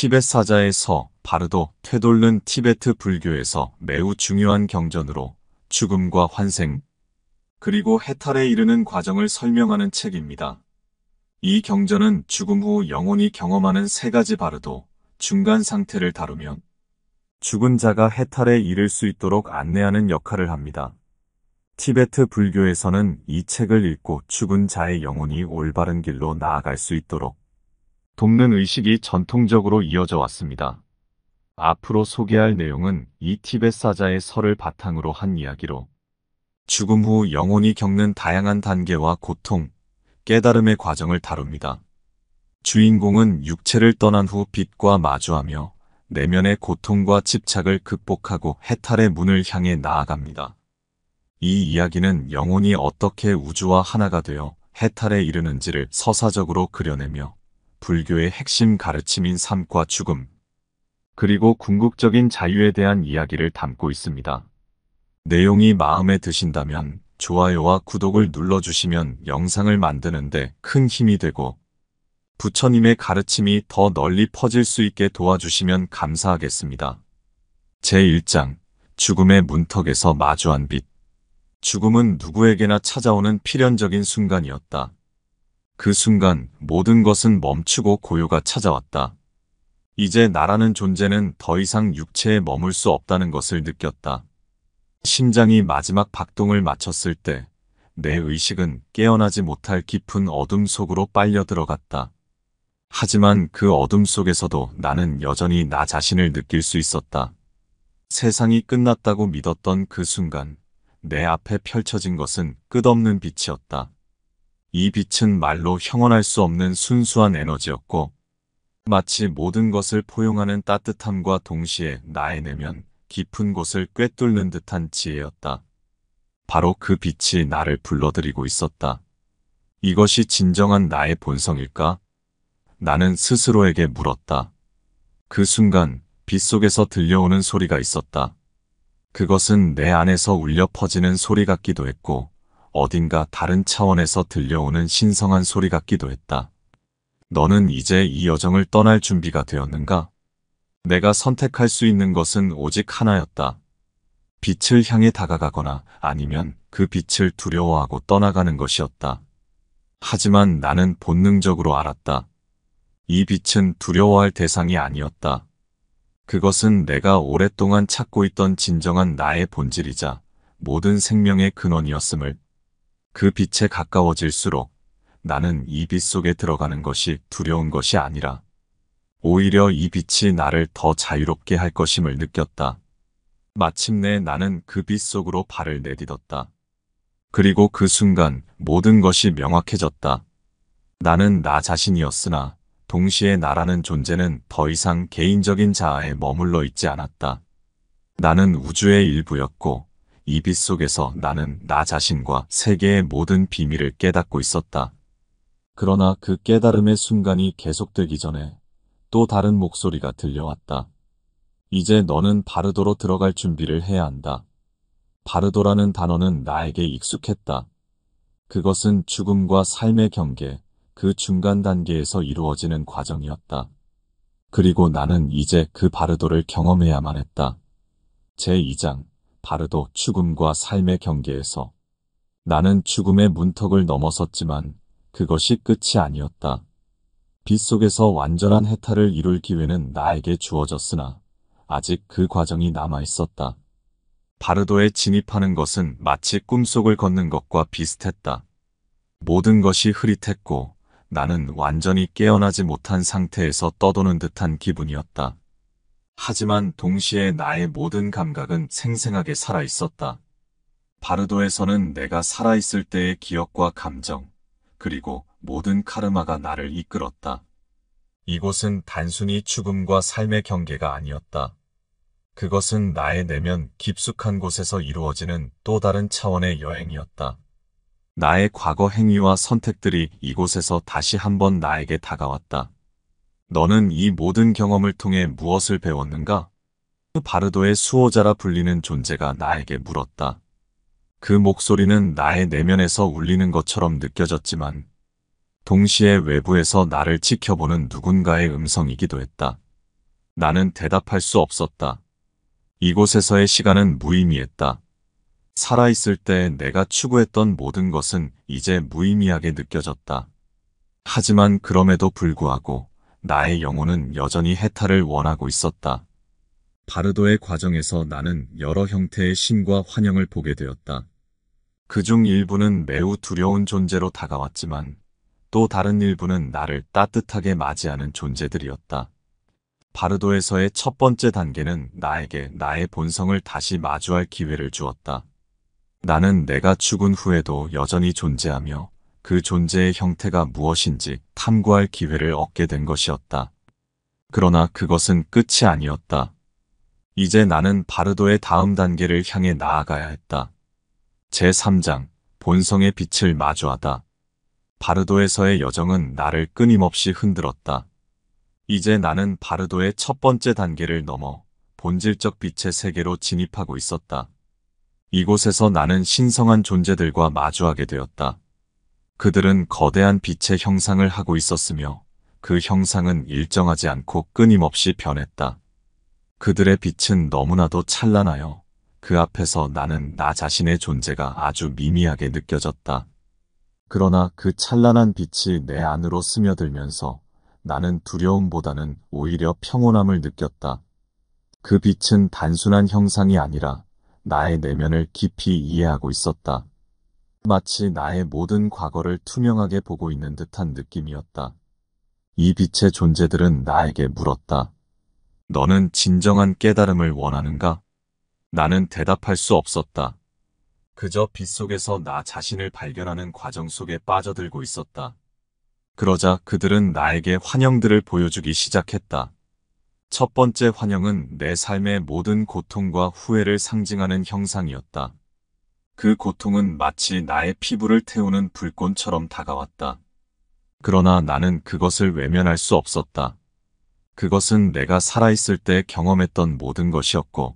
티벳 사자의 서, 바르도, 퇴돌른 티베트 불교에서 매우 중요한 경전으로 죽음과 환생, 그리고 해탈에 이르는 과정을 설명하는 책입니다. 이 경전은 죽음 후 영혼이 경험하는 세 가지 바르도, 중간 상태를 다루며 죽은 자가 해탈에 이를 수 있도록 안내하는 역할을 합니다. 티베트 불교에서는 이 책을 읽고 죽은 자의 영혼이 올바른 길로 나아갈 수 있도록 돕는 의식이 전통적으로 이어져 왔습니다. 앞으로 소개할 내용은 이 티벳 사자의 설을 바탕으로 한 이야기로 죽음 후 영혼이 겪는 다양한 단계와 고통, 깨달음의 과정을 다룹니다. 주인공은 육체를 떠난 후 빛과 마주하며 내면의 고통과 집착을 극복하고 해탈의 문을 향해 나아갑니다. 이 이야기는 영혼이 어떻게 우주와 하나가 되어 해탈에 이르는지를 서사적으로 그려내며 불교의 핵심 가르침인 삶과 죽음, 그리고 궁극적인 자유에 대한 이야기를 담고 있습니다. 내용이 마음에 드신다면 좋아요와 구독을 눌러주시면 영상을 만드는데 큰 힘이 되고 부처님의 가르침이 더 널리 퍼질 수 있게 도와주시면 감사하겠습니다. 제1장, 죽음의 문턱에서 마주한 빛. 죽음은 누구에게나 찾아오는 필연적인 순간이었다. 그 순간 모든 것은 멈추고 고요가 찾아왔다. 이제 나라는 존재는 더 이상 육체에 머물 수 없다는 것을 느꼈다. 심장이 마지막 박동을 마쳤을 때 내 의식은 깨어나지 못할 깊은 어둠 속으로 빨려 들어갔다. 하지만 그 어둠 속에서도 나는 여전히 나 자신을 느낄 수 있었다. 세상이 끝났다고 믿었던 그 순간 내 앞에 펼쳐진 것은 끝없는 빛이었다. 이 빛은 말로 형언할 수 없는 순수한 에너지였고 마치 모든 것을 포용하는 따뜻함과 동시에 나의 내면 깊은 곳을 꿰뚫는 듯한 지혜였다. 바로 그 빛이 나를 불러들이고 있었다. 이것이 진정한 나의 본성일까? 나는 스스로에게 물었다. 그 순간 빛 속에서 들려오는 소리가 있었다. 그것은 내 안에서 울려 퍼지는 소리 같기도 했고 어딘가 다른 차원에서 들려오는 신성한 소리 같기도 했다. 너는 이제 이 여정을 떠날 준비가 되었는가? 내가 선택할 수 있는 것은 오직 하나였다. 빛을 향해 다가가거나 아니면 그 빛을 두려워하고 떠나가는 것이었다. 하지만 나는 본능적으로 알았다. 이 빛은 두려워할 대상이 아니었다. 그것은 내가 오랫동안 찾고 있던 진정한 나의 본질이자 모든 생명의 근원이었음을. 그 빛에 가까워질수록 나는 이 빛 속에 들어가는 것이 두려운 것이 아니라 오히려 이 빛이 나를 더 자유롭게 할 것임을 느꼈다. 마침내 나는 그 빛 속으로 발을 내딛었다. 그리고 그 순간 모든 것이 명확해졌다. 나는 나 자신이었으나 동시에 나라는 존재는 더 이상 개인적인 자아에 머물러 있지 않았다. 나는 우주의 일부였고 이 빛 속에서 나는 나 자신과 세계의 모든 비밀을 깨닫고 있었다. 그러나 그 깨달음의 순간이 계속되기 전에 또 다른 목소리가 들려왔다. 이제 너는 바르도로 들어갈 준비를 해야 한다. 바르도라는 단어는 나에게 익숙했다. 그것은 죽음과 삶의 경계, 그 중간 단계에서 이루어지는 과정이었다. 그리고 나는 이제 그 바르도를 경험해야만 했다. 제2장, 바르도 죽음과 삶의 경계에서 나는 죽음의 문턱을 넘어섰지만 그것이 끝이 아니었다. 빛 속에서 완전한 해탈을 이룰 기회는 나에게 주어졌으나 아직 그 과정이 남아있었다. 바르도에 진입하는 것은 마치 꿈속을 걷는 것과 비슷했다. 모든 것이 흐릿했고 나는 완전히 깨어나지 못한 상태에서 떠도는 듯한 기분이었다. 하지만 동시에 나의 모든 감각은 생생하게 살아있었다. 바르도에서는 내가 살아있을 때의 기억과 감정, 그리고 모든 카르마가 나를 이끌었다. 이곳은 단순히 죽음과 삶의 경계가 아니었다. 그것은 나의 내면 깊숙한 곳에서 이루어지는 또 다른 차원의 여행이었다. 나의 과거 행위와 선택들이 이곳에서 다시 한번 나에게 다가왔다. 너는 이 모든 경험을 통해 무엇을 배웠는가? 바르도의 수호자라 불리는 존재가 나에게 물었다. 그 목소리는 나의 내면에서 울리는 것처럼 느껴졌지만 동시에 외부에서 나를 지켜보는 누군가의 음성이기도 했다. 나는 대답할 수 없었다. 이곳에서의 시간은 무의미했다. 살아있을 때 내가 추구했던 모든 것은 이제 무의미하게 느껴졌다. 하지만 그럼에도 불구하고 나의 영혼은 여전히 해탈을 원하고 있었다. 바르도의 과정에서 나는 여러 형태의 신과 환영을 보게 되었다. 그중 일부는 매우 두려운 존재로 다가왔지만 또 다른 일부는 나를 따뜻하게 맞이하는 존재들이었다. 바르도에서의 첫 번째 단계는 나에게 나의 본성을 다시 마주할 기회를 주었다. 나는 내가 죽은 후에도 여전히 존재하며 그 존재의 형태가 무엇인지 탐구할 기회를 얻게 된 것이었다. 그러나 그것은 끝이 아니었다. 이제 나는 바르도의 다음 단계를 향해 나아가야 했다. 제3장, 본성의 빛을 마주하다. 바르도에서의 여정은 나를 끊임없이 흔들었다. 이제 나는 바르도의 첫 번째 단계를 넘어 본질적 빛의 세계로 진입하고 있었다. 이곳에서 나는 신성한 존재들과 마주하게 되었다. 그들은 거대한 빛의 형상을 하고 있었으며 그 형상은 일정하지 않고 끊임없이 변했다. 그들의 빛은 너무나도 찬란하여 그 앞에서 나는 나 자신의 존재가 아주 미미하게 느껴졌다. 그러나 그 찬란한 빛이 내 안으로 스며들면서 나는 두려움보다는 오히려 평온함을 느꼈다. 그 빛은 단순한 형상이 아니라 나의 내면을 깊이 이해하고 있었다. 마치 나의 모든 과거를 투명하게 보고 있는 듯한 느낌이었다. 이 빛의 존재들은 나에게 물었다. 너는 진정한 깨달음을 원하는가? 나는 대답할 수 없었다. 그저 빛 속에서 나 자신을 발견하는 과정 속에 빠져들고 있었다. 그러자 그들은 나에게 환영들을 보여주기 시작했다. 첫 번째 환영은 내 삶의 모든 고통과 후회를 상징하는 형상이었다. 그 고통은 마치 나의 피부를 태우는 불꽃처럼 다가왔다. 그러나 나는 그것을 외면할 수 없었다. 그것은 내가 살아있을 때 경험했던 모든 것이었고,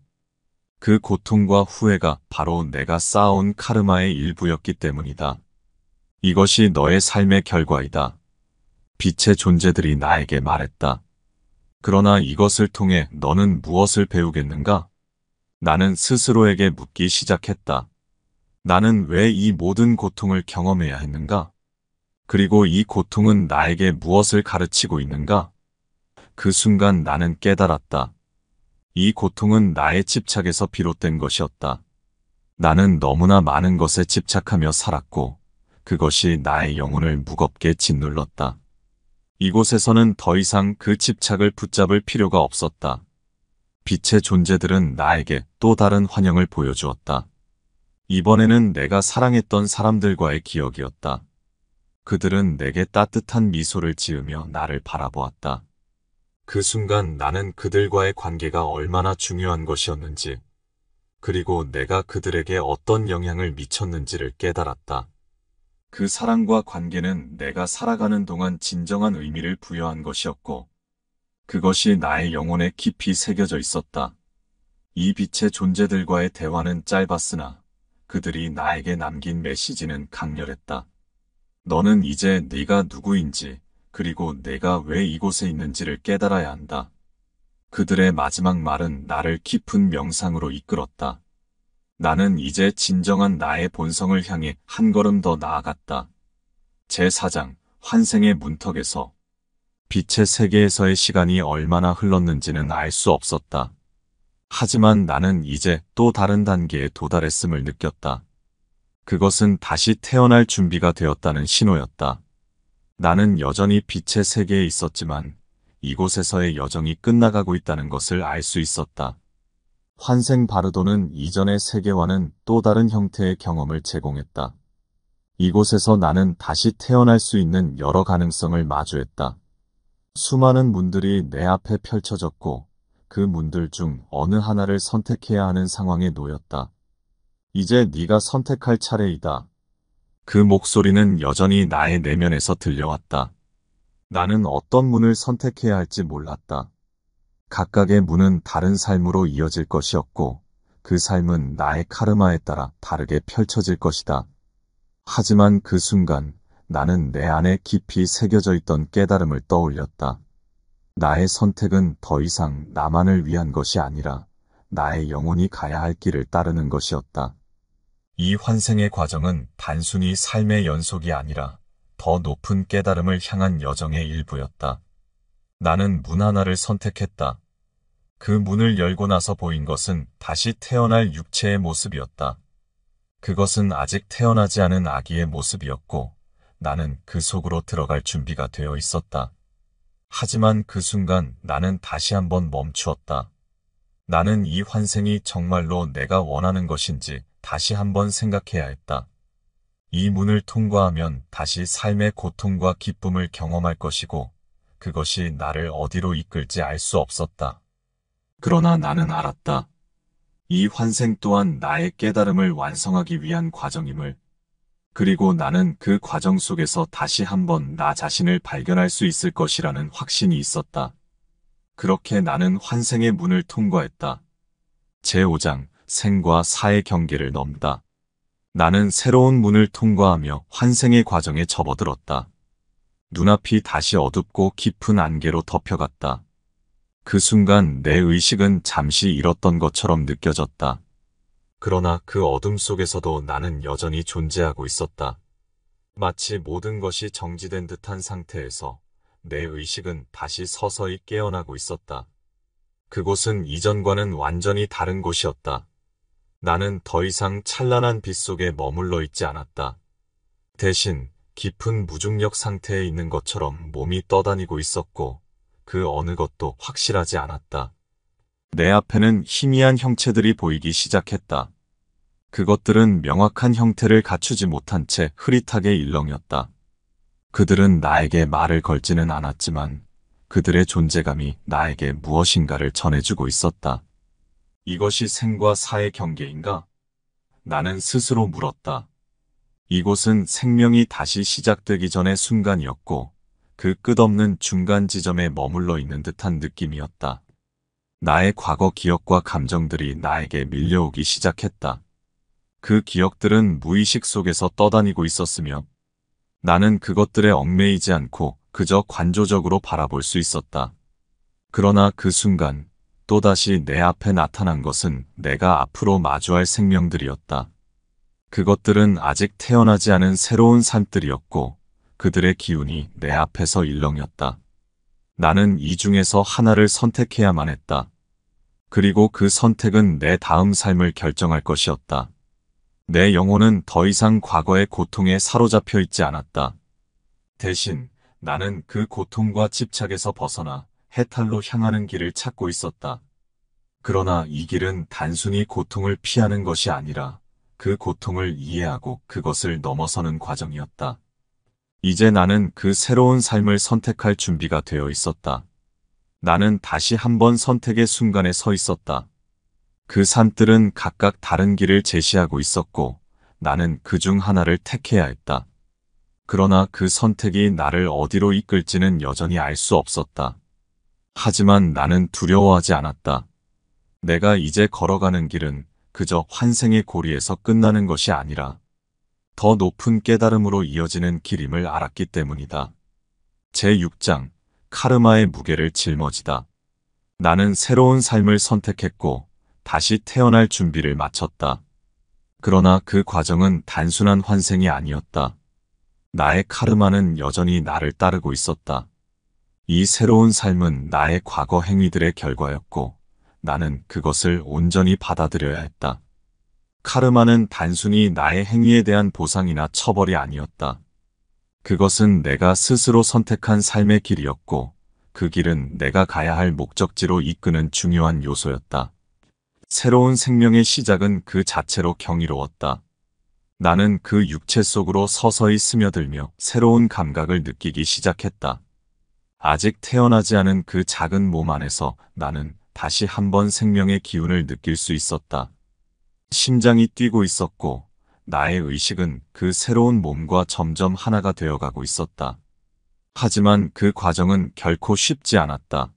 그 고통과 후회가 바로 내가 쌓아온 카르마의 일부였기 때문이다. 이것이 너의 삶의 결과이다. 빛의 존재들이 나에게 말했다. 그러나 이것을 통해 너는 무엇을 배우겠는가? 나는 스스로에게 묻기 시작했다. 나는 왜 이 모든 고통을 경험해야 했는가? 그리고 이 고통은 나에게 무엇을 가르치고 있는가? 그 순간 나는 깨달았다. 이 고통은 나의 집착에서 비롯된 것이었다. 나는 너무나 많은 것에 집착하며 살았고, 그것이 나의 영혼을 무겁게 짓눌렀다. 이곳에서는 더 이상 그 집착을 붙잡을 필요가 없었다. 빛의 존재들은 나에게 또 다른 환영을 보여주었다. 이번에는 내가 사랑했던 사람들과의 기억이었다. 그들은 내게 따뜻한 미소를 지으며 나를 바라보았다. 그 순간 나는 그들과의 관계가 얼마나 중요한 것이었는지, 그리고 내가 그들에게 어떤 영향을 미쳤는지를 깨달았다. 그 사랑과 관계는 내가 살아가는 동안 진정한 의미를 부여한 것이었고, 그것이 나의 영혼에 깊이 새겨져 있었다. 이 빛의 존재들과의 대화는 짧았으나 그들이 나에게 남긴 메시지는 강렬했다. 너는 이제 네가 누구인지, 그리고 내가 왜 이곳에 있는지를 깨달아야 한다. 그들의 마지막 말은 나를 깊은 명상으로 이끌었다. 나는 이제 진정한 나의 본성을 향해 한 걸음 더 나아갔다. 제4장, 환생의 문턱에서. 빛의 세계에서의 시간이 얼마나 흘렀는지는 알 수 없었다. 하지만 나는 이제 또 다른 단계에 도달했음을 느꼈다. 그것은 다시 태어날 준비가 되었다는 신호였다. 나는 여전히 빛의 세계에 있었지만 이곳에서의 여정이 끝나가고 있다는 것을 알 수 있었다. 환생 바르도는 이전의 세계와는 또 다른 형태의 경험을 제공했다. 이곳에서 나는 다시 태어날 수 있는 여러 가능성을 마주했다. 수많은 문들이 내 앞에 펼쳐졌고 그 문들 중 어느 하나를 선택해야 하는 상황에 놓였다. 이제 네가 선택할 차례이다. 그 목소리는 여전히 나의 내면에서 들려왔다. 나는 어떤 문을 선택해야 할지 몰랐다. 각각의 문은 다른 삶으로 이어질 것이었고 그 삶은 나의 카르마에 따라 다르게 펼쳐질 것이다. 하지만 그 순간 나는 내 안에 깊이 새겨져 있던 깨달음을 떠올렸다. 나의 선택은 더 이상 나만을 위한 것이 아니라 나의 영혼이 가야 할 길을 따르는 것이었다. 이 환생의 과정은 단순히 삶의 연속이 아니라 더 높은 깨달음을 향한 여정의 일부였다. 나는 문 하나를 선택했다. 그 문을 열고 나서 보인 것은 다시 태어날 육체의 모습이었다. 그것은 아직 태어나지 않은 아기의 모습이었고 나는 그 속으로 들어갈 준비가 되어 있었다. 하지만 그 순간 나는 다시 한번 멈추었다. 나는 이 환생이 정말로 내가 원하는 것인지 다시 한번 생각해야 했다. 이 문을 통과하면 다시 삶의 고통과 기쁨을 경험할 것이고 그것이 나를 어디로 이끌지 알 수 없었다. 그러나 나는 알았다. 이 환생 또한 나의 깨달음을 완성하기 위한 과정임을. 그리고 나는 그 과정 속에서 다시 한번 나 자신을 발견할 수 있을 것이라는 확신이 있었다. 그렇게 나는 환생의 문을 통과했다. 제5장 생과 사의 경계를 넘다. 나는 새로운 문을 통과하며 환생의 과정에 접어들었다. 눈앞이 다시 어둡고 깊은 안개로 덮여갔다. 그 순간 내 의식은 잠시 잃었던 것처럼 느껴졌다. 그러나 그 어둠 속에서도 나는 여전히 존재하고 있었다. 마치 모든 것이 정지된 듯한 상태에서 내 의식은 다시 서서히 깨어나고 있었다. 그곳은 이전과는 완전히 다른 곳이었다. 나는 더 이상 찬란한 빛 속에 머물러 있지 않았다. 대신 깊은 무중력 상태에 있는 것처럼 몸이 떠다니고 있었고 그 어느 것도 확실하지 않았다. 내 앞에는 희미한 형체들이 보이기 시작했다. 그것들은 명확한 형태를 갖추지 못한 채 흐릿하게 일렁였다. 그들은 나에게 말을 걸지는 않았지만 그들의 존재감이 나에게 무엇인가를 전해주고 있었다. 이것이 생과 사의 경계인가? 나는 스스로 물었다. 이곳은 생명이 다시 시작되기 전의 순간이었고 그 끝없는 중간 지점에 머물러 있는 듯한 느낌이었다. 나의 과거 기억과 감정들이 나에게 밀려오기 시작했다. 그 기억들은 무의식 속에서 떠다니고 있었으며 나는 그것들에 얽매이지 않고 그저 관조적으로 바라볼 수 있었다. 그러나 그 순간 또다시 내 앞에 나타난 것은 내가 앞으로 마주할 생명들이었다. 그것들은 아직 태어나지 않은 새로운 삶들이었고 그들의 기운이 내 앞에서 일렁였다. 나는 이 중에서 하나를 선택해야만 했다. 그리고 그 선택은 내 다음 삶을 결정할 것이었다. 내 영혼은 더 이상 과거의 고통에 사로잡혀 있지 않았다. 대신 나는 그 고통과 집착에서 벗어나 해탈로 향하는 길을 찾고 있었다. 그러나 이 길은 단순히 고통을 피하는 것이 아니라 그 고통을 이해하고 그것을 넘어서는 과정이었다. 이제 나는 그 새로운 삶을 선택할 준비가 되어 있었다. 나는 다시 한번 선택의 순간에 서 있었다. 그 삶들은 각각 다른 길을 제시하고 있었고 나는 그 중 하나를 택해야 했다. 그러나 그 선택이 나를 어디로 이끌지는 여전히 알 수 없었다. 하지만 나는 두려워하지 않았다. 내가 이제 걸어가는 길은 그저 환생의 고리에서 끝나는 것이 아니라 더 높은 깨달음으로 이어지는 길임을 알았기 때문이다. 제6장 카르마의 무게를 짊어지다. 나는 새로운 삶을 선택했고 다시 태어날 준비를 마쳤다. 그러나 그 과정은 단순한 환생이 아니었다. 나의 카르마는 여전히 나를 따르고 있었다. 이 새로운 삶은 나의 과거 행위들의 결과였고 나는 그것을 온전히 받아들여야 했다. 카르마는 단순히 나의 행위에 대한 보상이나 처벌이 아니었다. 그것은 내가 스스로 선택한 삶의 길이었고 그 길은 내가 가야 할 목적지로 이끄는 중요한 요소였다. 새로운 생명의 시작은 그 자체로 경이로웠다. 나는 그 육체 속으로 서서히 스며들며 새로운 감각을 느끼기 시작했다. 아직 태어나지 않은 그 작은 몸 안에서 나는 다시 한번 생명의 기운을 느낄 수 있었다. 심장이 뛰고 있었고 나의 의식은 그 새로운 몸과 점점 하나가 되어가고 있었다. 하지만 그 과정은 결코 쉽지 않았다.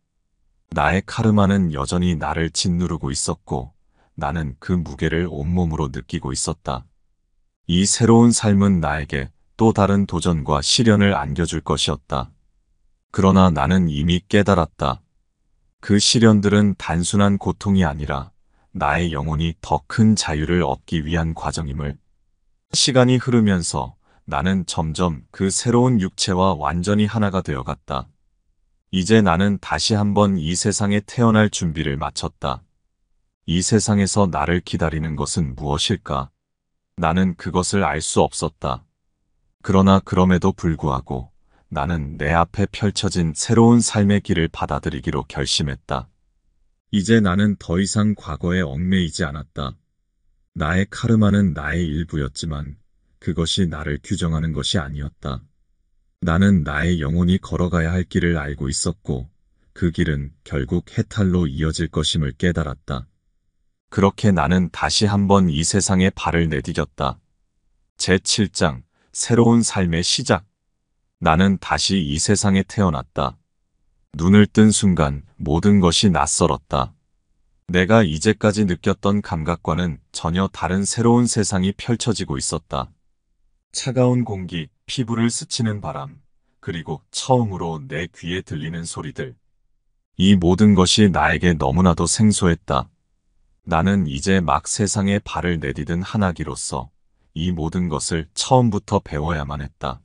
나의 카르마는 여전히 나를 짓누르고 있었고 나는 그 무게를 온몸으로 느끼고 있었다. 이 새로운 삶은 나에게 또 다른 도전과 시련을 안겨줄 것이었다. 그러나 나는 이미 깨달았다. 그 시련들은 단순한 고통이 아니라 나의 영혼이 더 큰 자유를 얻기 위한 과정임을. 시간이 흐르면서 나는 점점 그 새로운 육체와 완전히 하나가 되어갔다. 이제 나는 다시 한번 이 세상에 태어날 준비를 마쳤다. 이 세상에서 나를 기다리는 것은 무엇일까? 나는 그것을 알 수 없었다. 그러나 그럼에도 불구하고 나는 내 앞에 펼쳐진 새로운 삶의 길을 받아들이기로 결심했다. 이제 나는 더 이상 과거에 얽매이지 않았다. 나의 카르마는 나의 일부였지만 그것이 나를 규정하는 것이 아니었다. 나는 나의 영혼이 걸어가야 할 길을 알고 있었고 그 길은 결국 해탈로 이어질 것임을 깨달았다. 그렇게 나는 다시 한번 이 세상에 발을 내디뎠다. 제7장 새로운 삶의 시작. 나는 다시 이 세상에 태어났다. 눈을 뜬 순간 모든 것이 낯설었다. 내가 이제까지 느꼈던 감각과는 전혀 다른 새로운 세상이 펼쳐지고 있었다. 차가운 공기, 피부를 스치는 바람, 그리고 처음으로 내 귀에 들리는 소리들. 이 모든 것이 나에게 너무나도 생소했다. 나는 이제 막 세상에 발을 내디딘 한 아기로서 이 모든 것을 처음부터 배워야만 했다.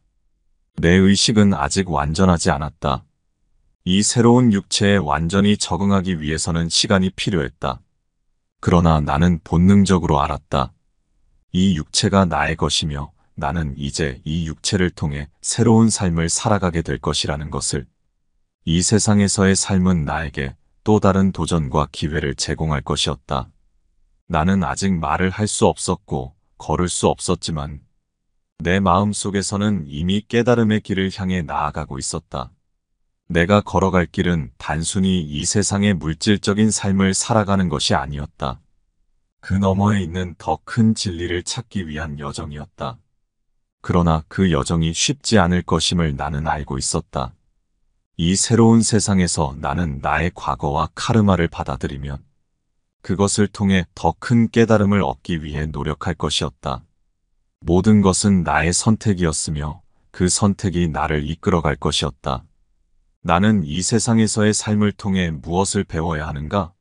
내 의식은 아직 완전하지 않았다. 이 새로운 육체에 완전히 적응하기 위해서는 시간이 필요했다. 그러나 나는 본능적으로 알았다. 이 육체가 나의 것이며 나는 이제 이 육체를 통해 새로운 삶을 살아가게 될 것이라는 것을. 이 세상에서의 삶은 나에게 또 다른 도전과 기회를 제공할 것이었다. 나는 아직 말을 할 수 없었고 걸을 수 없었지만 내 마음 속에서는 이미 깨달음의 길을 향해 나아가고 있었다. 내가 걸어갈 길은 단순히 이 세상의 물질적인 삶을 살아가는 것이 아니었다. 그 너머에 있는 더 큰 진리를 찾기 위한 여정이었다. 그러나 그 여정이 쉽지 않을 것임을 나는 알고 있었다. 이 새로운 세상에서 나는 나의 과거와 카르마를 받아들이면 그것을 통해 더 큰 깨달음을 얻기 위해 노력할 것이었다. 모든 것은 나의 선택이었으며 그 선택이 나를 이끌어갈 것이었다. 나는 이 세상에서의 삶을 통해 무엇을 배워야 하는가?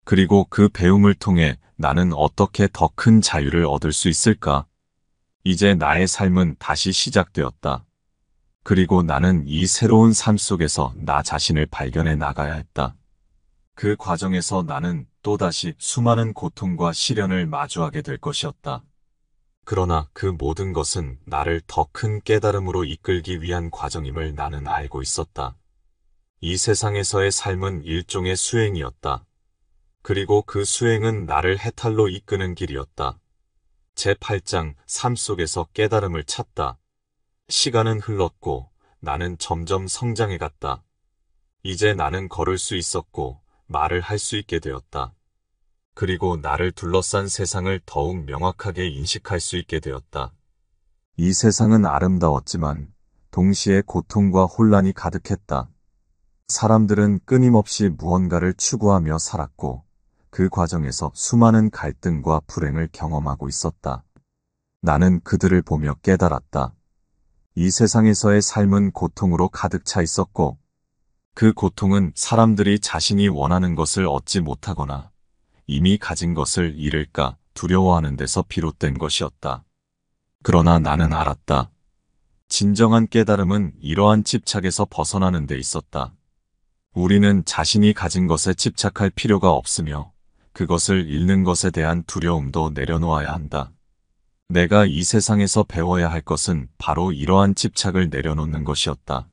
그리고 그 배움을 통해 나는 어떻게 더 큰 자유를 얻을 수 있을까? 이제 나의 삶은 다시 시작되었다. 그리고 나는 이 새로운 삶 속에서 나 자신을 발견해 나가야 했다. 그 과정에서 나는 또다시 수많은 고통과 시련을 마주하게 될 것이었다. 그러나 그 모든 것은 나를 더 큰 깨달음으로 이끌기 위한 과정임을 나는 알고 있었다. 이 세상에서의 삶은 일종의 수행이었다. 그리고 그 수행은 나를 해탈로 이끄는 길이었다. 제8장 삶 속에서 깨달음을 찾다. 시간은 흘렀고 나는 점점 성장해 갔다. 이제 나는 걸을 수 있었고 말을 할 수 있게 되었다. 그리고 나를 둘러싼 세상을 더욱 명확하게 인식할 수 있게 되었다. 이 세상은 아름다웠지만 동시에 고통과 혼란이 가득했다. 사람들은 끊임없이 무언가를 추구하며 살았고 그 과정에서 수많은 갈등과 불행을 경험하고 있었다. 나는 그들을 보며 깨달았다. 이 세상에서의 삶은 고통으로 가득 차 있었고 그 고통은 사람들이 자신이 원하는 것을 얻지 못하거나 이미 가진 것을 잃을까 두려워하는 데서 비롯된 것이었다. 그러나 나는 알았다. 진정한 깨달음은 이러한 집착에서 벗어나는 데 있었다. 우리는 자신이 가진 것에 집착할 필요가 없으며 그것을 잃는 것에 대한 두려움도 내려놓아야 한다. 내가 이 세상에서 배워야 할 것은 바로 이러한 집착을 내려놓는 것이었다.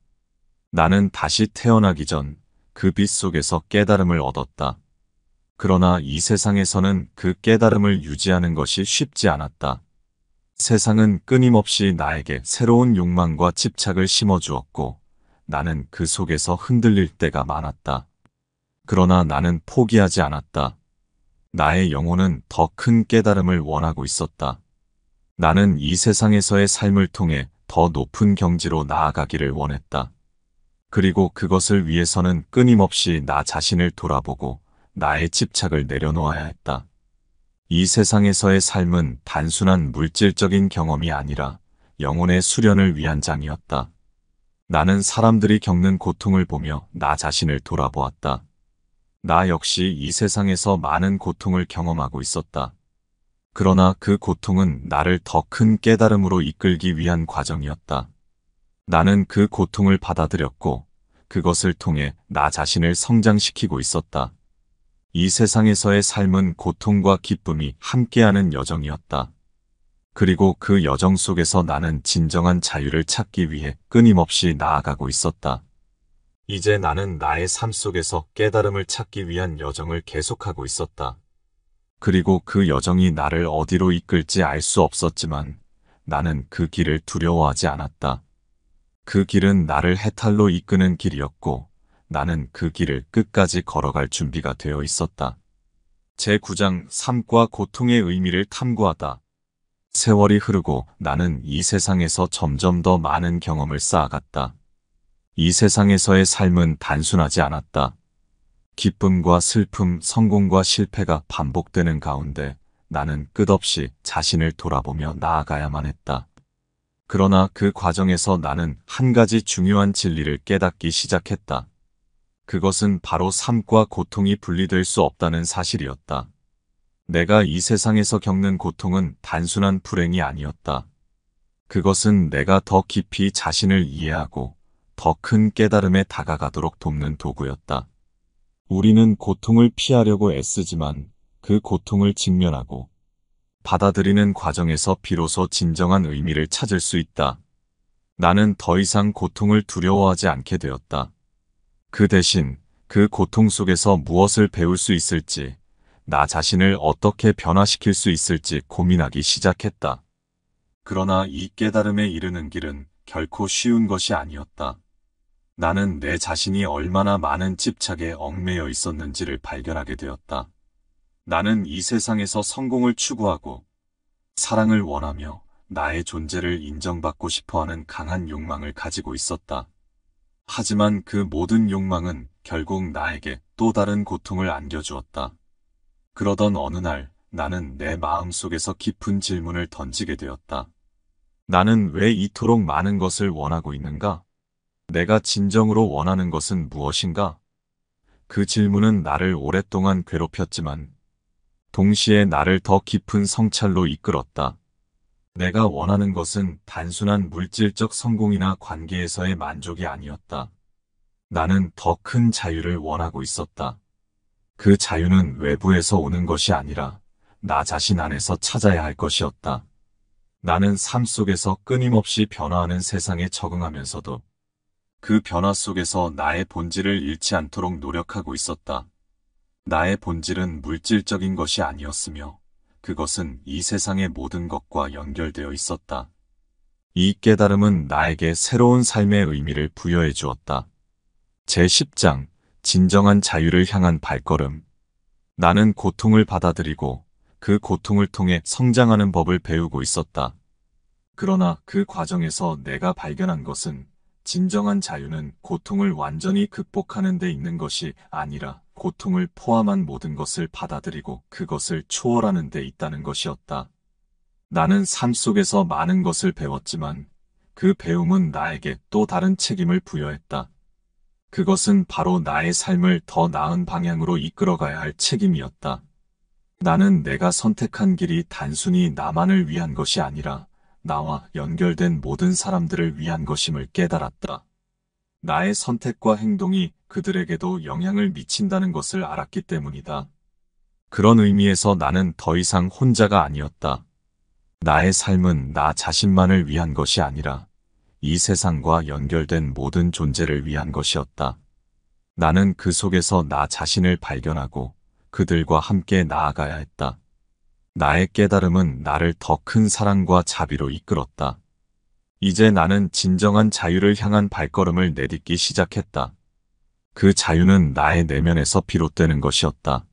나는 다시 태어나기 전 그 빛 속에서 깨달음을 얻었다. 그러나 이 세상에서는 그 깨달음을 유지하는 것이 쉽지 않았다. 세상은 끊임없이 나에게 새로운 욕망과 집착을 심어주었고 나는 그 속에서 흔들릴 때가 많았다. 그러나 나는 포기하지 않았다. 나의 영혼은 더 큰 깨달음을 원하고 있었다. 나는 이 세상에서의 삶을 통해 더 높은 경지로 나아가기를 원했다. 그리고 그것을 위해서는 끊임없이 나 자신을 돌아보고 나의 집착을 내려놓아야 했다. 이 세상에서의 삶은 단순한 물질적인 경험이 아니라 영혼의 수련을 위한 장이었다. 나는 사람들이 겪는 고통을 보며 나 자신을 돌아보았다. 나 역시 이 세상에서 많은 고통을 경험하고 있었다. 그러나 그 고통은 나를 더 큰 깨달음으로 이끌기 위한 과정이었다. 나는 그 고통을 받아들였고 그것을 통해 나 자신을 성장시키고 있었다. 이 세상에서의 삶은 고통과 기쁨이 함께하는 여정이었다. 그리고 그 여정 속에서 나는 진정한 자유를 찾기 위해 끊임없이 나아가고 있었다. 이제 나는 나의 삶 속에서 깨달음을 찾기 위한 여정을 계속하고 있었다. 그리고 그 여정이 나를 어디로 이끌지 알 수 없었지만 나는 그 길을 두려워하지 않았다. 그 길은 나를 해탈로 이끄는 길이었고 나는 그 길을 끝까지 걸어갈 준비가 되어 있었다. 제9장 삶과 고통의 의미를 탐구하다. 세월이 흐르고 나는 이 세상에서 점점 더 많은 경험을 쌓아갔다. 이 세상에서의 삶은 단순하지 않았다. 기쁨과 슬픔, 성공과 실패가 반복되는 가운데 나는 끝없이 자신을 돌아보며 나아가야만 했다. 그러나 그 과정에서 나는 한 가지 중요한 진리를 깨닫기 시작했다. 그것은 바로 삶과 고통이 분리될 수 없다는 사실이었다. 내가 이 세상에서 겪는 고통은 단순한 불행이 아니었다. 그것은 내가 더 깊이 자신을 이해하고 더 큰 깨달음에 다가가도록 돕는 도구였다. 우리는 고통을 피하려고 애쓰지만 그 고통을 직면하고 받아들이는 과정에서 비로소 진정한 의미를 찾을 수 있다. 나는 더 이상 고통을 두려워하지 않게 되었다. 그 대신 그 고통 속에서 무엇을 배울 수 있을지, 나 자신을 어떻게 변화시킬 수 있을지 고민하기 시작했다. 그러나 이 깨달음에 이르는 길은 결코 쉬운 것이 아니었다. 나는 내 자신이 얼마나 많은 집착에 얽매여 있었는지를 발견하게 되었다. 나는 이 세상에서 성공을 추구하고 사랑을 원하며 나의 존재를 인정받고 싶어하는 강한 욕망을 가지고 있었다. 하지만 그 모든 욕망은 결국 나에게 또 다른 고통을 안겨주었다. 그러던 어느 날 나는 내 마음속에서 깊은 질문을 던지게 되었다. 나는 왜 이토록 많은 것을 원하고 있는가? 내가 진정으로 원하는 것은 무엇인가? 그 질문은 나를 오랫동안 괴롭혔지만 동시에 나를 더 깊은 성찰로 이끌었다. 내가 원하는 것은 단순한 물질적 성공이나 관계에서의 만족이 아니었다. 나는 더 큰 자유를 원하고 있었다. 그 자유는 외부에서 오는 것이 아니라 나 자신 안에서 찾아야 할 것이었다. 나는 삶 속에서 끊임없이 변화하는 세상에 적응하면서도 그 변화 속에서 나의 본질을 잃지 않도록 노력하고 있었다. 나의 본질은 물질적인 것이 아니었으며 그것은 이 세상의 모든 것과 연결되어 있었다. 이 깨달음은 나에게 새로운 삶의 의미를 부여해 주었다. 제10장 진정한 자유를 향한 발걸음. 나는 고통을 받아들이고 그 고통을 통해 성장하는 법을 배우고 있었다. 그러나 그 과정에서 내가 발견한 것은 진정한 자유는 고통을 완전히 극복하는 데 있는 것이 아니라 고통을 포함한 모든 것을 받아들이고 그것을 초월하는 데 있다는 것이었다. 나는 삶 속에서 많은 것을 배웠지만 그 배움은 나에게 또 다른 책임을 부여했다. 그것은 바로 나의 삶을 더 나은 방향으로 이끌어가야 할 책임이었다. 나는 내가 선택한 길이 단순히 나만을 위한 것이 아니라 나와 연결된 모든 사람들을 위한 것임을 깨달았다. 나의 선택과 행동이 그들에게도 영향을 미친다는 것을 알았기 때문이다. 그런 의미에서 나는 더 이상 혼자가 아니었다. 나의 삶은 나 자신만을 위한 것이 아니라 이 세상과 연결된 모든 존재를 위한 것이었다. 나는 그 속에서 나 자신을 발견하고 그들과 함께 나아가야 했다. 나의 깨달음은 나를 더 큰 사랑과 자비로 이끌었다. 이제 나는 진정한 자유를 향한 발걸음을 내딛기 시작했다. 그 자유는 나의 내면에서 비롯되는 것이었다.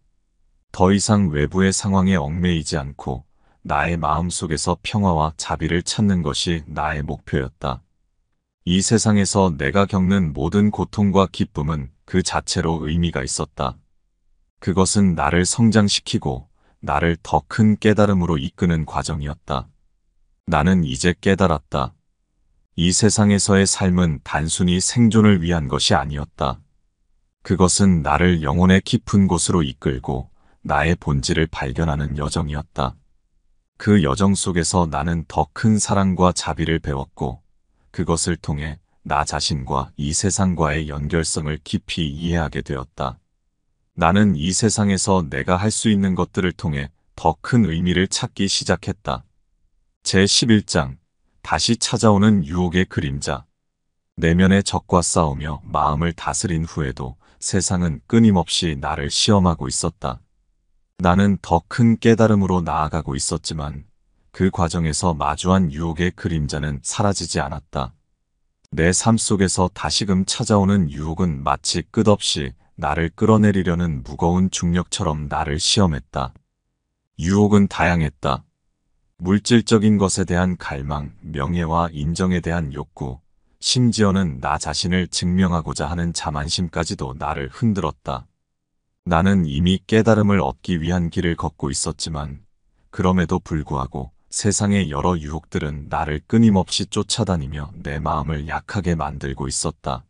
더 이상 외부의 상황에 얽매이지 않고 나의 마음속에서 평화와 자비를 찾는 것이 나의 목표였다. 이 세상에서 내가 겪는 모든 고통과 기쁨은 그 자체로 의미가 있었다. 그것은 나를 성장시키고 나를 더 큰 깨달음으로 이끄는 과정이었다. 나는 이제 깨달았다. 이 세상에서의 삶은 단순히 생존을 위한 것이 아니었다. 그것은 나를 영혼의 깊은 곳으로 이끌고 나의 본질을 발견하는 여정이었다. 그 여정 속에서 나는 더 큰 사랑과 자비를 배웠고, 그것을 통해 나 자신과 이 세상과의 연결성을 깊이 이해하게 되었다. 나는 이 세상에서 내가 할 수 있는 것들을 통해 더 큰 의미를 찾기 시작했다. 제11장 다시 찾아오는 유혹의 그림자. 내면의 적과 싸우며 마음을 다스린 후에도 세상은 끊임없이 나를 시험하고 있었다. 나는 더 큰 깨달음으로 나아가고 있었지만 그 과정에서 마주한 유혹의 그림자는 사라지지 않았다. 내 삶 속에서 다시금 찾아오는 유혹은 마치 끝없이 나를 끌어내리려는 무거운 중력처럼 나를 시험했다. 유혹은 다양했다. 물질적인 것에 대한 갈망, 명예와 인정에 대한 욕구, 심지어는 나 자신을 증명하고자 하는 자만심까지도 나를 흔들었다. 나는 이미 깨달음을 얻기 위한 길을 걷고 있었지만 그럼에도 불구하고 세상의 여러 유혹들은 나를 끊임없이 쫓아다니며 내 마음을 약하게 만들고 있었다.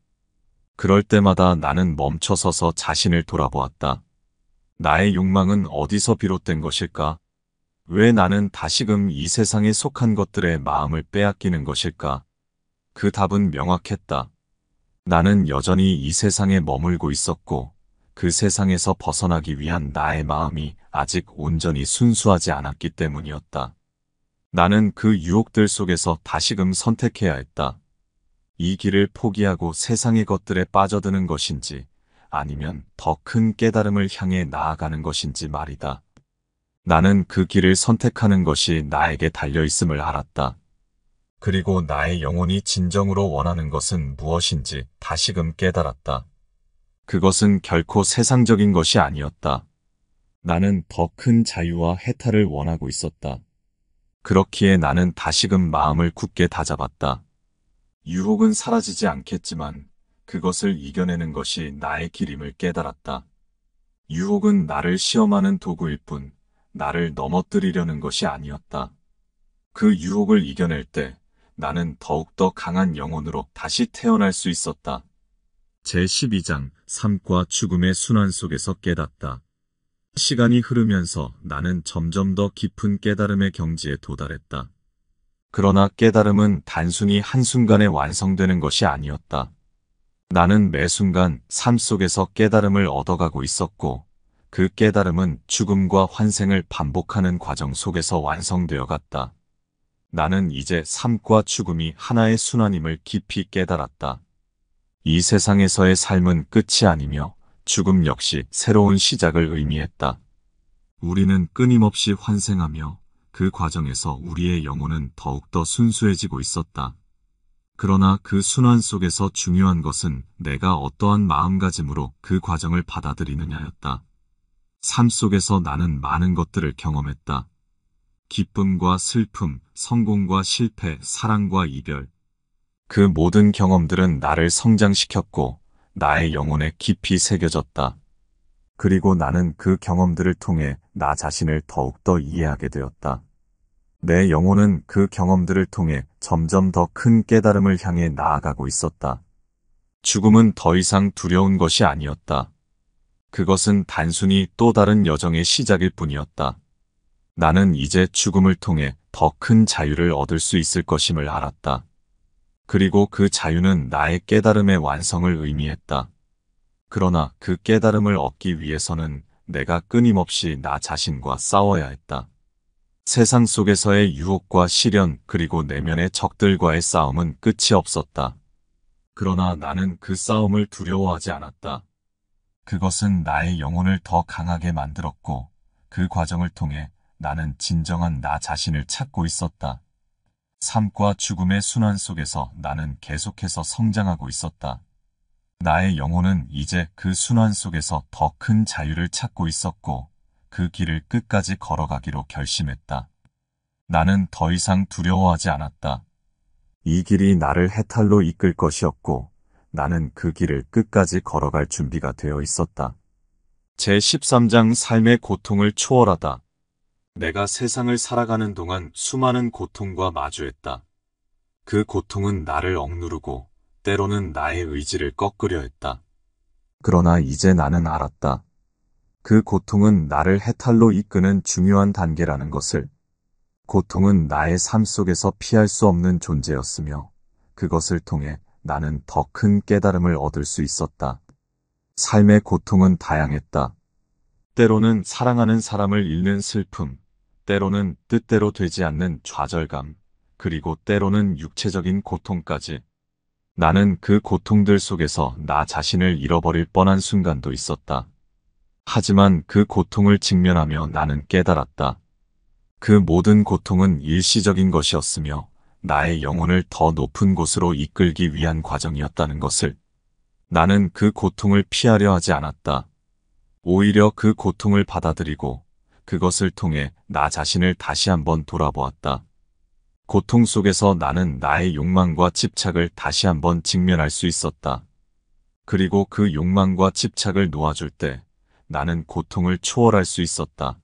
그럴 때마다 나는 멈춰서서 자신을 돌아보았다. 나의 욕망은 어디서 비롯된 것일까? 왜 나는 다시금 이 세상에 속한 것들의 마음을 빼앗기는 것일까? 그 답은 명확했다. 나는 여전히 이 세상에 머물고 있었고 그 세상에서 벗어나기 위한 나의 마음이 아직 온전히 순수하지 않았기 때문이었다. 나는 그 유혹들 속에서 다시금 선택해야 했다. 이 길을 포기하고 세상의 것들에 빠져드는 것인지 아니면 더 큰 깨달음을 향해 나아가는 것인지 말이다. 나는 그 길을 선택하는 것이 나에게 달려있음을 알았다. 그리고 나의 영혼이 진정으로 원하는 것은 무엇인지 다시금 깨달았다. 그것은 결코 세상적인 것이 아니었다. 나는 더 큰 자유와 해탈을 원하고 있었다. 그렇기에 나는 다시금 마음을 굳게 다잡았다. 유혹은 사라지지 않겠지만 그것을 이겨내는 것이 나의 길임을 깨달았다. 유혹은 나를 시험하는 도구일 뿐 나를 넘어뜨리려는 것이 아니었다. 그 유혹을 이겨낼 때 나는 더욱더 강한 영혼으로 다시 태어날 수 있었다. 제12장 삶과 죽음의 순환 속에서 깨닫다. 시간이 흐르면서 나는 점점 더 깊은 깨달음의 경지에 도달했다. 그러나 깨달음은 단순히 한순간에 완성되는 것이 아니었다. 나는 매 순간 삶 속에서 깨달음을 얻어가고 있었고 그 깨달음은 죽음과 환생을 반복하는 과정 속에서 완성되어 갔다. 나는 이제 삶과 죽음이 하나의 순환임을 깊이 깨달았다. 이 세상에서의 삶은 끝이 아니며 죽음 역시 새로운 시작을 의미했다. 우리는 끊임없이 환생하며 그 과정에서 우리의 영혼은 더욱더 순수해지고 있었다. 그러나 그 순환 속에서 중요한 것은 내가 어떠한 마음가짐으로 그 과정을 받아들이느냐였다. 삶 속에서 나는 많은 것들을 경험했다. 기쁨과 슬픔, 성공과 실패, 사랑과 이별. 그 모든 경험들은 나를 성장시켰고 나의 영혼에 깊이 새겨졌다. 그리고 나는 그 경험들을 통해 나 자신을 더욱더 이해하게 되었다. 내 영혼은 그 경험들을 통해 점점 더 큰 깨달음을 향해 나아가고 있었다. 죽음은 더 이상 두려운 것이 아니었다. 그것은 단순히 또 다른 여정의 시작일 뿐이었다. 나는 이제 죽음을 통해 더 큰 자유를 얻을 수 있을 것임을 알았다. 그리고 그 자유는 나의 깨달음의 완성을 의미했다. 그러나 그 깨달음을 얻기 위해서는 내가 끊임없이 나 자신과 싸워야 했다. 세상 속에서의 유혹과 시련 그리고 내면의 적들과의 싸움은 끝이 없었다. 그러나 나는 그 싸움을 두려워하지 않았다. 그것은 나의 영혼을 더 강하게 만들었고 그 과정을 통해 나는 진정한 나 자신을 찾고 있었다. 삶과 죽음의 순환 속에서 나는 계속해서 성장하고 있었다. 나의 영혼은 이제 그 순환 속에서 더 큰 자유를 찾고 있었고 그 길을 끝까지 걸어가기로 결심했다. 나는 더 이상 두려워하지 않았다. 이 길이 나를 해탈로 이끌 것이었고 나는 그 길을 끝까지 걸어갈 준비가 되어 있었다. 제13장 삶의 고통을 초월하다. 내가 세상을 살아가는 동안 수많은 고통과 마주했다. 그 고통은 나를 억누르고 때로는 나의 의지를 꺾으려 했다. 그러나 이제 나는 알았다. 그 고통은 나를 해탈로 이끄는 중요한 단계라는 것을. 고통은 나의 삶 속에서 피할 수 없는 존재였으며 그것을 통해 나는 더 큰 깨달음을 얻을 수 있었다. 삶의 고통은 다양했다. 때로는 사랑하는 사람을 잃는 슬픔, 때로는 뜻대로 되지 않는 좌절감, 그리고 때로는 육체적인 고통까지. 나는 그 고통들 속에서 나 자신을 잃어버릴 뻔한 순간도 있었다. 하지만 그 고통을 직면하며 나는 깨달았다. 그 모든 고통은 일시적인 것이었으며 나의 영혼을 더 높은 곳으로 이끌기 위한 과정이었다는 것을. 나는 그 고통을 피하려 하지 않았다. 오히려 그 고통을 받아들이고 그것을 통해 나 자신을 다시 한번 돌아보았다. 고통 속에서 나는 나의 욕망과 집착을 다시 한번 직면할 수 있었다. 그리고 그 욕망과 집착을 놓아줄 때 나는 고통을 초월할 수 있었다.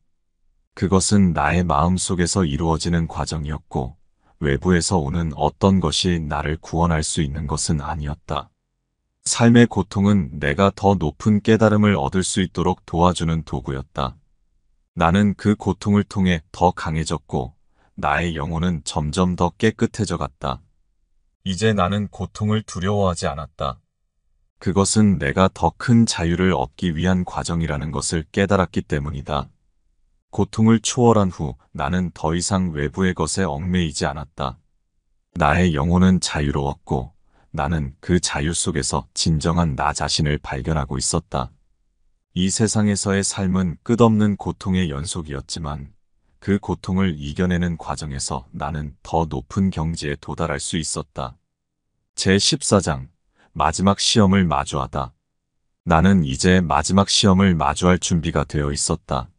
그것은 나의 마음 속에서 이루어지는 과정이었고 외부에서 오는 어떤 것이 나를 구원할 수 있는 것은 아니었다. 삶의 고통은 내가 더 높은 깨달음을 얻을 수 있도록 도와주는 도구였다. 나는 그 고통을 통해 더 강해졌고 나의 영혼은 점점 더 깨끗해져 갔다. 이제 나는 고통을 두려워하지 않았다. 그것은 내가 더 큰 자유를 얻기 위한 과정이라는 것을 깨달았기 때문이다. 고통을 초월한 후 나는 더 이상 외부의 것에 얽매이지 않았다. 나의 영혼은 자유로웠고 나는 그 자유 속에서 진정한 나 자신을 발견하고 있었다. 이 세상에서의 삶은 끝없는 고통의 연속이었지만 그 고통을 이겨내는 과정에서 나는 더 높은 경지에 도달할 수 있었다. 제14장 마지막 시험을 마주하다. 나는 이제 마지막 시험을 마주할 준비가 되어 있었다.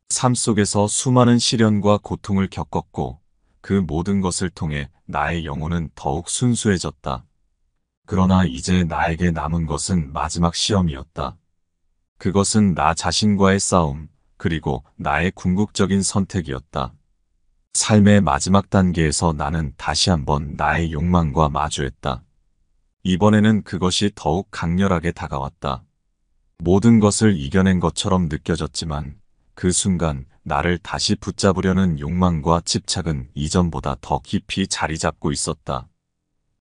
삶 속에서 수많은 시련과 고통을 겪었고 그 모든 것을 통해 나의 영혼은 더욱 순수해졌다. 그러나 이제 나에게 남은 것은 마지막 시험이었다. 그것은 나 자신과의 싸움, 그리고 나의 궁극적인 선택이었다. 삶의 마지막 단계에서 나는 다시 한번 나의 욕망과 마주했다. 이번에는 그것이 더욱 강렬하게 다가왔다. 모든 것을 이겨낸 것처럼 느껴졌지만 그 순간 나를 다시 붙잡으려는 욕망과 집착은 이전보다 더 깊이 자리 잡고 있었다.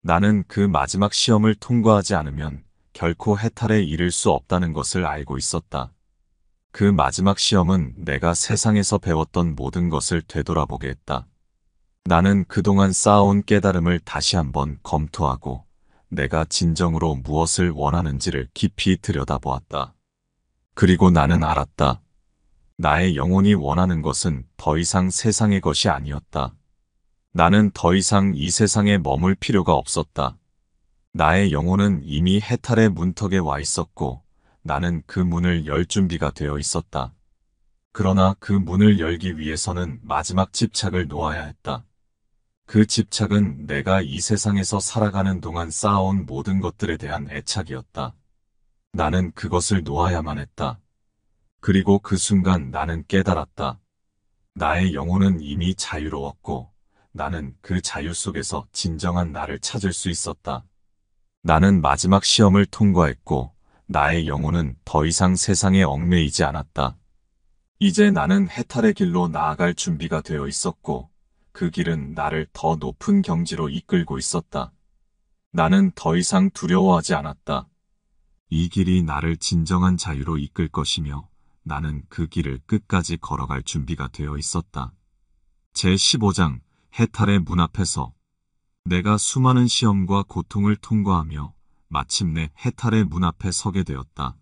나는 그 마지막 시험을 통과하지 않으면 결코 해탈에 이를 수 없다는 것을 알고 있었다. 그 마지막 시험은 내가 세상에서 배웠던 모든 것을 되돌아보게 했다. 나는 그동안 쌓아온 깨달음을 다시 한번 검토하고 내가 진정으로 무엇을 원하는지를 깊이 들여다보았다. 그리고 나는 알았다. 나의 영혼이 원하는 것은 더 이상 세상의 것이 아니었다. 나는 더 이상 이 세상에 머물 필요가 없었다. 나의 영혼은 이미 해탈의 문턱에 와 있었고 나는 그 문을 열 준비가 되어 있었다. 그러나 그 문을 열기 위해서는 마지막 집착을 놓아야 했다. 그 집착은 내가 이 세상에서 살아가는 동안 쌓아온 모든 것들에 대한 애착이었다. 나는 그것을 놓아야만 했다. 그리고 그 순간 나는 깨달았다. 나의 영혼은 이미 자유로웠고 나는 그 자유 속에서 진정한 나를 찾을 수 있었다. 나는 마지막 시험을 통과했고 나의 영혼은 더 이상 세상에 얽매이지 않았다. 이제 나는 해탈의 길로 나아갈 준비가 되어 있었고 그 길은 나를 더 높은 경지로 이끌고 있었다. 나는 더 이상 두려워하지 않았다. 이 길이 나를 진정한 자유로 이끌 것이며 나는 그 길을 끝까지 걸어갈 준비가 되어 있었다. 제15장 해탈의 문 앞에서 내가 수많은 시험과 고통을 통과하며 마침내 해탈의 문 앞에 서게 되었다.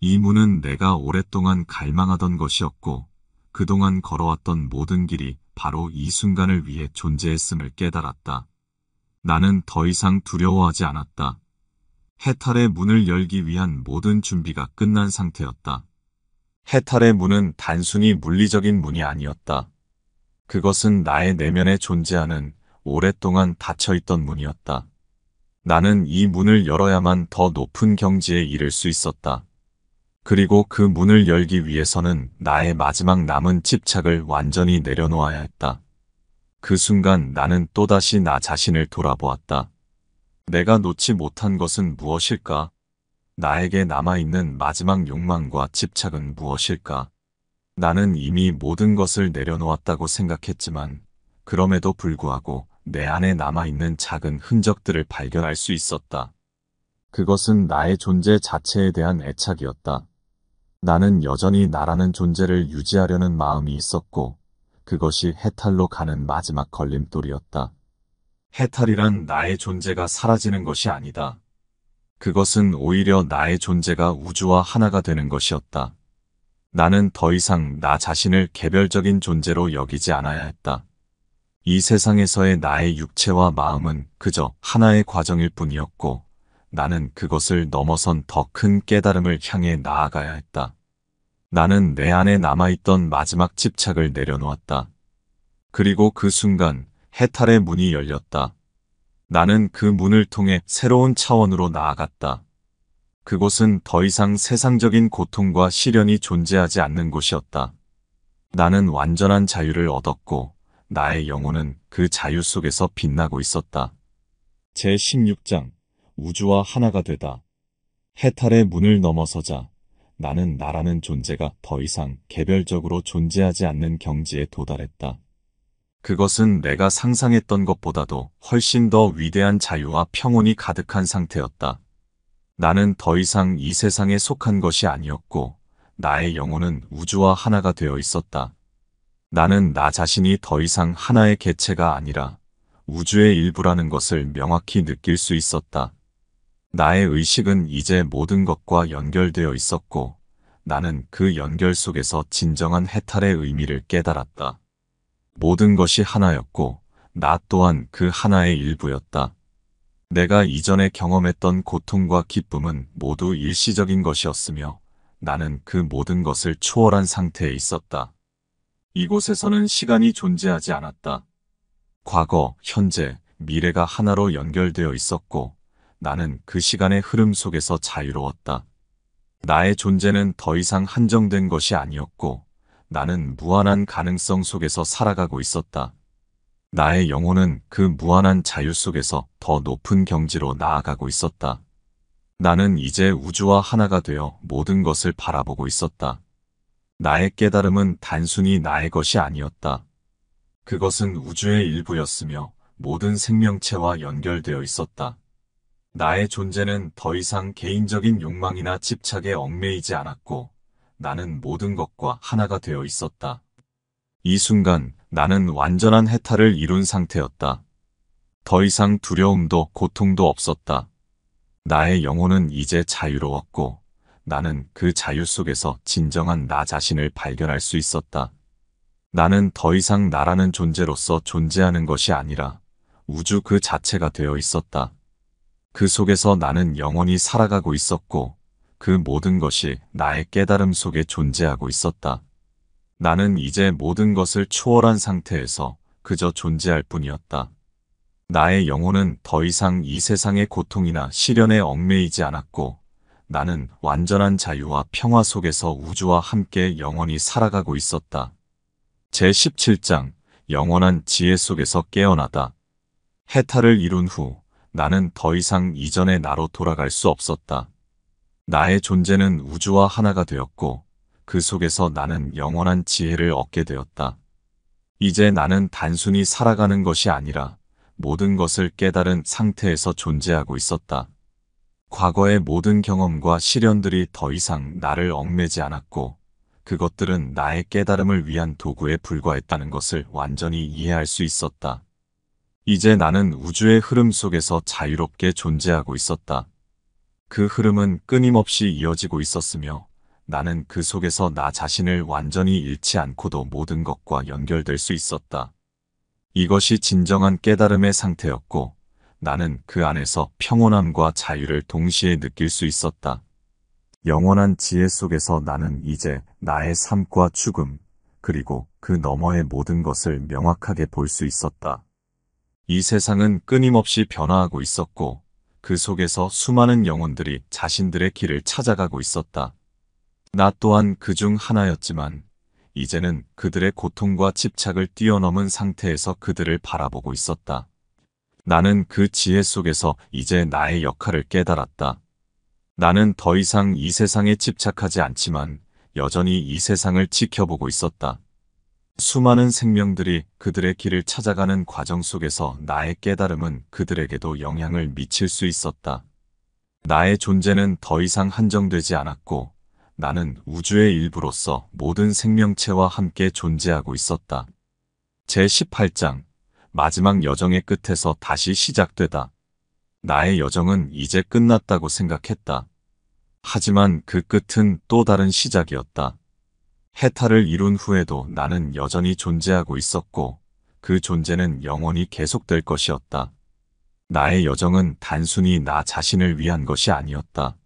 이 문은 내가 오랫동안 갈망하던 것이었고 그동안 걸어왔던 모든 길이 바로 이 순간을 위해 존재했음을 깨달았다. 나는 더 이상 두려워하지 않았다. 해탈의 문을 열기 위한 모든 준비가 끝난 상태였다. 해탈의 문은 단순히 물리적인 문이 아니었다. 그것은 나의 내면에 존재하는 오랫동안 닫혀있던 문이었다. 나는 이 문을 열어야만 더 높은 경지에 이를 수 있었다. 그리고 그 문을 열기 위해서는 나의 마지막 남은 집착을 완전히 내려놓아야 했다. 그 순간 나는 또다시 나 자신을 돌아보았다. 내가 놓지 못한 것은 무엇일까? 나에게 남아있는 마지막 욕망과 집착은 무엇일까? 나는 이미 모든 것을 내려놓았다고 생각했지만, 그럼에도 불구하고 내 안에 남아있는 작은 흔적들을 발견할 수 있었다. 그것은 나의 존재 자체에 대한 애착이었다. 나는 여전히 나라는 존재를 유지하려는 마음이 있었고, 그것이 해탈로 가는 마지막 걸림돌이었다. 해탈이란 나의 존재가 사라지는 것이 아니다. 그것은 오히려 나의 존재가 우주와 하나가 되는 것이었다. 나는 더 이상 나 자신을 개별적인 존재로 여기지 않아야 했다. 이 세상에서의 나의 육체와 마음은 그저 하나의 과정일 뿐이었고, 나는 그것을 넘어선 더 큰 깨달음을 향해 나아가야 했다. 나는 내 안에 남아있던 마지막 집착을 내려놓았다. 그리고 그 순간 해탈의 문이 열렸다. 나는 그 문을 통해 새로운 차원으로 나아갔다. 그곳은 더 이상 세상적인 고통과 시련이 존재하지 않는 곳이었다. 나는 완전한 자유를 얻었고, 나의 영혼은 그 자유 속에서 빛나고 있었다. 제16장 우주와 하나가 되다. 해탈의 문을 넘어서자 나는 나라는 존재가 더 이상 개별적으로 존재하지 않는 경지에 도달했다. 그것은 내가 상상했던 것보다도 훨씬 더 위대한 자유와 평온이 가득한 상태였다. 나는 더 이상 이 세상에 속한 것이 아니었고, 나의 영혼은 우주와 하나가 되어 있었다. 나는 나 자신이 더 이상 하나의 개체가 아니라 우주의 일부라는 것을 명확히 느낄 수 있었다. 나의 의식은 이제 모든 것과 연결되어 있었고, 나는 그 연결 속에서 진정한 해탈의 의미를 깨달았다. 모든 것이 하나였고, 나 또한 그 하나의 일부였다. 내가 이전에 경험했던 고통과 기쁨은 모두 일시적인 것이었으며, 나는 그 모든 것을 초월한 상태에 있었다. 이곳에서는 시간이 존재하지 않았다. 과거, 현재, 미래가 하나로 연결되어 있었고, 나는 그 시간의 흐름 속에서 자유로웠다. 나의 존재는 더 이상 한정된 것이 아니었고, 나는 무한한 가능성 속에서 살아가고 있었다. 나의 영혼은 그 무한한 자유 속에서 더 높은 경지로 나아가고 있었다. 나는 이제 우주와 하나가 되어 모든 것을 바라보고 있었다. 나의 깨달음은 단순히 나의 것이 아니었다. 그것은 우주의 일부였으며 모든 생명체와 연결되어 있었다. 나의 존재는 더 이상 개인적인 욕망이나 집착에 얽매이지 않았고, 나는 모든 것과 하나가 되어 있었다. 이 순간 나는 완전한 해탈을 이룬 상태였다. 더 이상 두려움도 고통도 없었다. 나의 영혼은 이제 자유로웠고, 나는 그 자유 속에서 진정한 나 자신을 발견할 수 있었다. 나는 더 이상 나라는 존재로서 존재하는 것이 아니라 우주 그 자체가 되어 있었다. 그 속에서 나는 영원히 살아가고 있었고, 그 모든 것이 나의 깨달음 속에 존재하고 있었다. 나는 이제 모든 것을 초월한 상태에서 그저 존재할 뿐이었다. 나의 영혼은 더 이상 이 세상의 고통이나 시련에 얽매이지 않았고, 나는 완전한 자유와 평화 속에서 우주와 함께 영원히 살아가고 있었다. 제17장 영원한 지혜 속에서 깨어나다. 해탈을 이룬 후 나는 더 이상 이전의 나로 돌아갈 수 없었다. 나의 존재는 우주와 하나가 되었고, 그 속에서 나는 영원한 지혜를 얻게 되었다. 이제 나는 단순히 살아가는 것이 아니라 모든 것을 깨달은 상태에서 존재하고 있었다. 과거의 모든 경험과 시련들이 더 이상 나를 얽매지 않았고, 그것들은 나의 깨달음을 위한 도구에 불과했다는 것을 완전히 이해할 수 있었다. 이제 나는 우주의 흐름 속에서 자유롭게 존재하고 있었다. 그 흐름은 끊임없이 이어지고 있었으며, 나는 그 속에서 나 자신을 완전히 잃지 않고도 모든 것과 연결될 수 있었다. 이것이 진정한 깨달음의 상태였고, 나는 그 안에서 평온함과 자유를 동시에 느낄 수 있었다. 영원한 지혜 속에서 나는 이제 나의 삶과 죽음, 그리고 그 너머의 모든 것을 명확하게 볼 수 있었다. 이 세상은 끊임없이 변화하고 있었고, 그 속에서 수많은 영혼들이 자신들의 길을 찾아가고 있었다. 나 또한 그 중 하나였지만, 이제는 그들의 고통과 집착을 뛰어넘은 상태에서 그들을 바라보고 있었다. 나는 그 지혜 속에서 이제 나의 역할을 깨달았다. 나는 더 이상 이 세상에 집착하지 않지만 여전히 이 세상을 지켜보고 있었다. 수많은 생명들이 그들의 길을 찾아가는 과정 속에서 나의 깨달음은 그들에게도 영향을 미칠 수 있었다. 나의 존재는 더 이상 한정되지 않았고 나는 우주의 일부로서 모든 생명체와 함께 존재하고 있었다. 제18장 마지막 여정의 끝에서 다시 시작되다. 나의 여정은 이제 끝났다고 생각했다. 하지만 그 끝은 또 다른 시작이었다. 해탈을 이룬 후에도 나는 여전히 존재하고 있었고 그 존재는 영원히 계속될 것이었다. 나의 여정은 단순히 나 자신을 위한 것이 아니었다.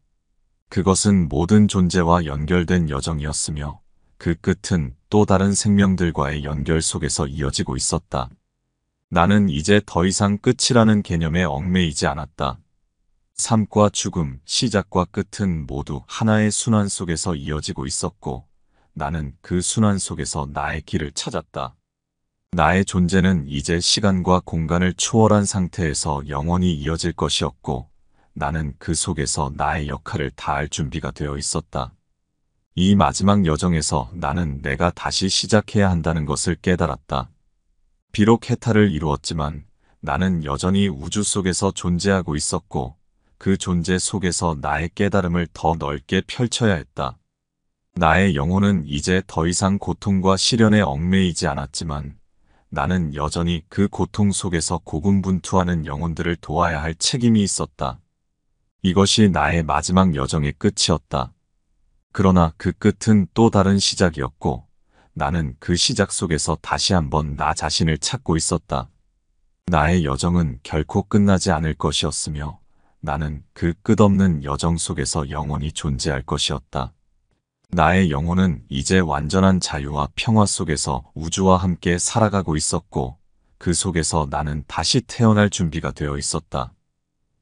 그것은 모든 존재와 연결된 여정이었으며 그 끝은 또 다른 생명들과의 연결 속에서 이어지고 있었다. 나는 이제 더 이상 끝이라는 개념에 얽매이지 않았다. 삶과 죽음, 시작과 끝은 모두 하나의 순환 속에서 이어지고 있었고 나는 그 순환 속에서 나의 길을 찾았다. 나의 존재는 이제 시간과 공간을 초월한 상태에서 영원히 이어질 것이었고 나는 그 속에서 나의 역할을 다할 준비가 되어 있었다. 이 마지막 여정에서 나는 내가 다시 시작해야 한다는 것을 깨달았다. 비록 해탈을 이루었지만 나는 여전히 우주 속에서 존재하고 있었고 그 존재 속에서 나의 깨달음을 더 넓게 펼쳐야 했다. 나의 영혼은 이제 더 이상 고통과 시련에 얽매이지 않았지만 나는 여전히 그 고통 속에서 고군분투하는 영혼들을 도와야 할 책임이 있었다. 이것이 나의 마지막 여정의 끝이었다. 그러나 그 끝은 또 다른 시작이었고 나는 그 시작 속에서 다시 한번 나 자신을 찾고 있었다. 나의 여정은 결코 끝나지 않을 것이었으며 나는 그 끝없는 여정 속에서 영원히 존재할 것이었다. 나의 영혼은 이제 완전한 자유와 평화 속에서 우주와 함께 살아가고 있었고 그 속에서 나는 다시 태어날 준비가 되어 있었다.